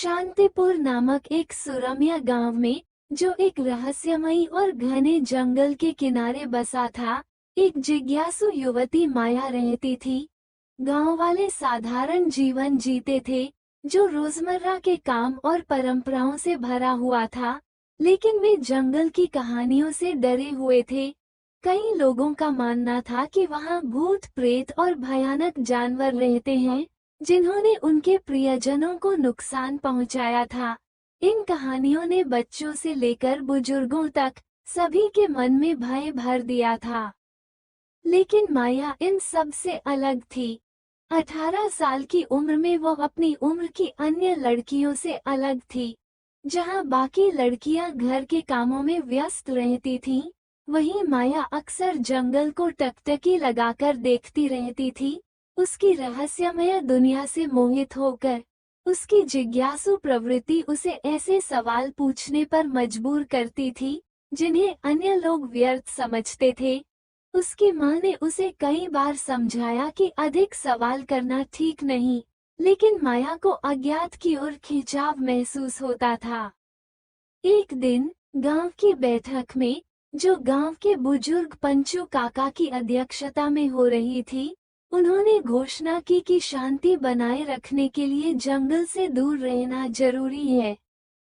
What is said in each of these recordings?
शांतिपुर नामक एक सुरम्य गांव में, जो एक रहस्यमयी और घने जंगल के किनारे बसा था, एक जिज्ञासु युवती माया रहती थी। गांव वाले साधारण जीवन जीते थे, जो रोजमर्रा के काम और परंपराओं से भरा हुआ था, लेकिन वे जंगल की कहानियों से डरे हुए थे। कई लोगों का मानना था कि वहां भूत प्रेत और भयानक जानवर रहते हैं, जिन्होंने उनके प्रियजनों को नुकसान पहुंचाया था। इन कहानियों ने बच्चों से लेकर बुजुर्गों तक सभी के मन में भय भर दिया था। लेकिन माया इन सब से अलग थी। 18 साल की उम्र में वो अपनी उम्र की अन्य लड़कियों से अलग थी। जहां बाकी लड़कियां घर के कामों में व्यस्त रहती थीं, वहीं माया अक्सर जंगल को टकटकी लगाकर देखती रहती थी, उसकी रहस्यमय दुनिया से मोहित होकर। उसकी जिज्ञासु प्रवृत्ति उसे ऐसे सवाल पूछने पर मजबूर करती थी, जिन्हें अन्य लोग व्यर्थ समझते थे। उसकी माँ ने उसे कई बार समझाया कि अधिक सवाल करना ठीक नहीं, लेकिन माया को अज्ञात की ओर खिंचाव महसूस होता था। एक दिन गांव की बैठक में, जो गांव के बुजुर्ग पंचू काका की अध्यक्षता में हो रही थी, उन्होंने घोषणा की कि शांति बनाए रखने के लिए जंगल से दूर रहना जरूरी है।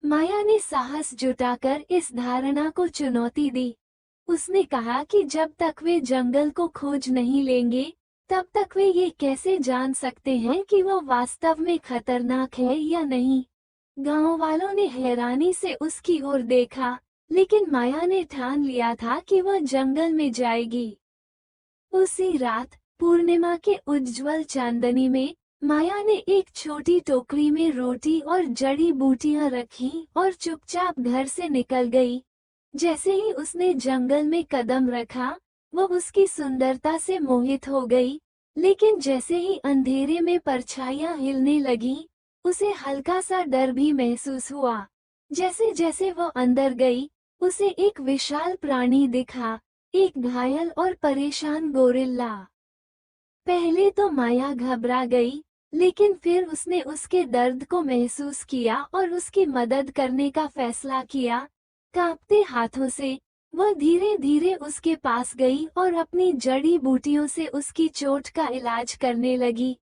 माया ने साहस जुटाकर इस धारणा को चुनौती दी। उसने कहा कि जब तक वे जंगल को खोज नहीं लेंगे, तब तक वे ये कैसे जान सकते हैं कि वो वास्तव में खतरनाक है या नहीं। गांव वालों ने हैरानी से उसकी ओर देखा, लेकिन माया ने ठान लिया था कि वह जंगल में जाएगी। उसी रात पूर्णिमा के उज्ज्वल चांदनी में माया ने एक छोटी टोकरी में रोटी और जड़ी बूटियां रखी और चुपचाप घर से निकल गई। जैसे ही उसने जंगल में कदम रखा, वो उसकी सुंदरता से मोहित हो गई, लेकिन जैसे ही अंधेरे में परछाइयां हिलने लगीं, उसे हल्का सा डर भी महसूस हुआ। जैसे जैसे वो अंदर गई, उसे एक विशाल प्राणी दिखा, एक घायल और परेशान गोरिल्ला। पहले तो माया घबरा गई, लेकिन फिर उसने उसके दर्द को महसूस किया और उसकी मदद करने का फैसला किया। कांपते हाथों से वह धीरे धीरे उसके पास गई और अपनी जड़ी बूटियों से उसकी चोट का इलाज करने लगी।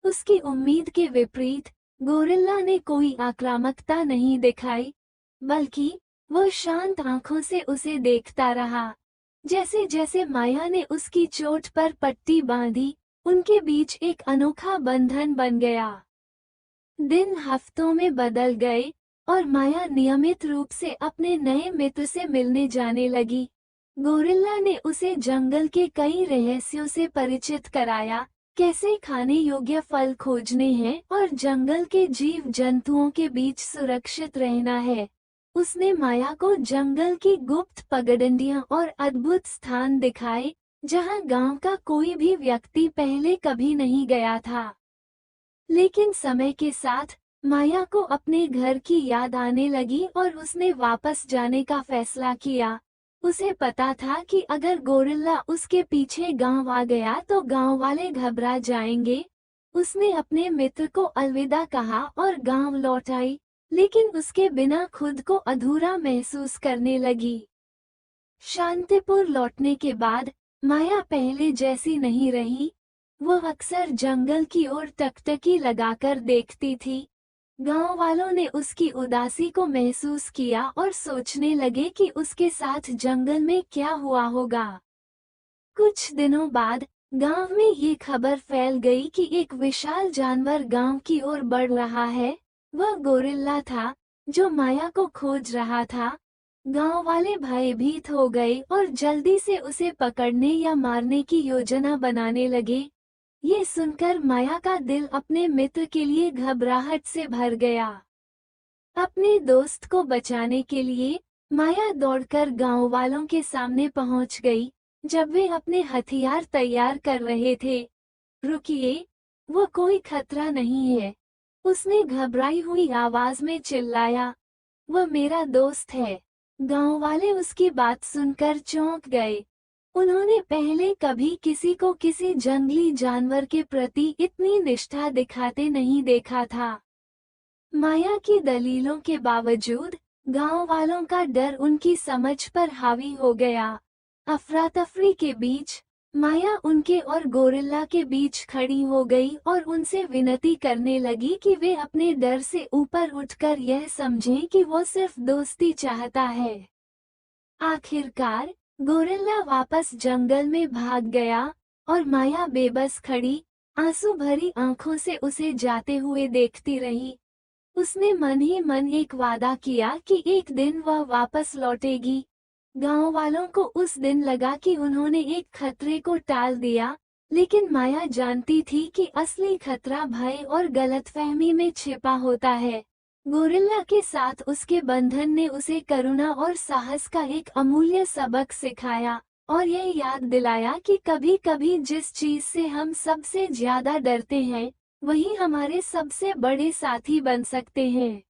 उसकी उम्मीद के विपरीत गोरिल्ला ने कोई आक्रामकता नहीं दिखाई, बल्कि वह शांत आंखों से उसे देखता रहा। जैसे जैसे माया ने उसकी चोट पर पट्टी बांधी, उनके बीच एक अनोखा बंधन बन गया। दिन हफ्तों में बदल गए और माया नियमित रूप से अपने नए मित्र से मिलने जाने लगी। गोरिल्ला ने उसे जंगल के कई रहस्यों से परिचित कराया, कैसे खाने योग्य फल खोजने हैं और जंगल के जीव जंतुओं के बीच सुरक्षित रहना है। उसने माया को जंगल की गुप्त पगडंडियां और अद्भुत स्थान दिखाए, जहां गांव का कोई भी व्यक्ति पहले कभी नहीं गया था। लेकिन समय के साथ माया को अपने घर की याद आने लगी और उसने वापस जाने का फैसला किया। उसे पता था कि अगर गोरिल्ला उसके पीछे गांव आ गया तो गांव वाले घबरा जाएंगे। उसने अपने मित्र को अलविदा कहा और गांव लौट आई, लेकिन उसके बिना खुद को अधूरा महसूस करने लगी। शांतिपुर लौटने के बाद माया पहले जैसी नहीं रही। वह अक्सर जंगल की ओर टकटकी लगाकर देखती थी। गांव वालों ने उसकी उदासी को महसूस किया और सोचने लगे कि उसके साथ जंगल में क्या हुआ होगा। कुछ दिनों बाद गांव में ये खबर फैल गई कि एक विशाल जानवर गांव की ओर बढ़ रहा है। वह गोरिल्ला था, जो माया को खोज रहा था। गांव वाले भयभीत हो गए और जल्दी से उसे पकड़ने या मारने की योजना बनाने लगे। ये सुनकर माया का दिल अपने मित्र के लिए घबराहट से भर गया। अपने दोस्त को बचाने के लिए माया दौड़कर गांव वालों के सामने पहुंच गई, जब वे अपने हथियार तैयार कर रहे थे। रुकिए, वो कोई खतरा नहीं है, उसने घबराई हुई आवाज में चिल्लाया। वह मेरा दोस्त है। गांव वाले उसकी बात सुनकर चौंक गए। उन्होंने पहले कभी किसी को किसी जंगली जानवर के प्रति इतनी निष्ठा दिखाते नहीं देखा था। माया की दलीलों के बावजूद गांव वालों का डर उनकी समझ पर हावी हो गया। अफरा तफरी के बीच माया उनके और गोरिल्ला के बीच खड़ी हो गई और उनसे विनती करने लगी कि वे अपने डर से ऊपर उठकर यह समझें कि वो सिर्फ दोस्ती चाहता है। आखिरकार गोरिल्ला वापस जंगल में भाग गया और माया बेबस खड़ी, आंसू भरी आंखों से उसे जाते हुए देखती रही। उसने मन ही मन एक वादा किया कि एक दिन वह वापस लौटेगी। गांव वालों को उस दिन लगा कि उन्होंने एक खतरे को टाल दिया, लेकिन माया जानती थी कि असली खतरा भय और गलतफहमी में छिपा होता है। गोरिल्ला के साथ उसके बंधन ने उसे करुणा और साहस का एक अमूल्य सबक सिखाया और यह याद दिलाया कि कभी-कभी जिस चीज से हम सबसे ज्यादा डरते हैं, वही हमारे सबसे बड़े साथी बन सकते हैं।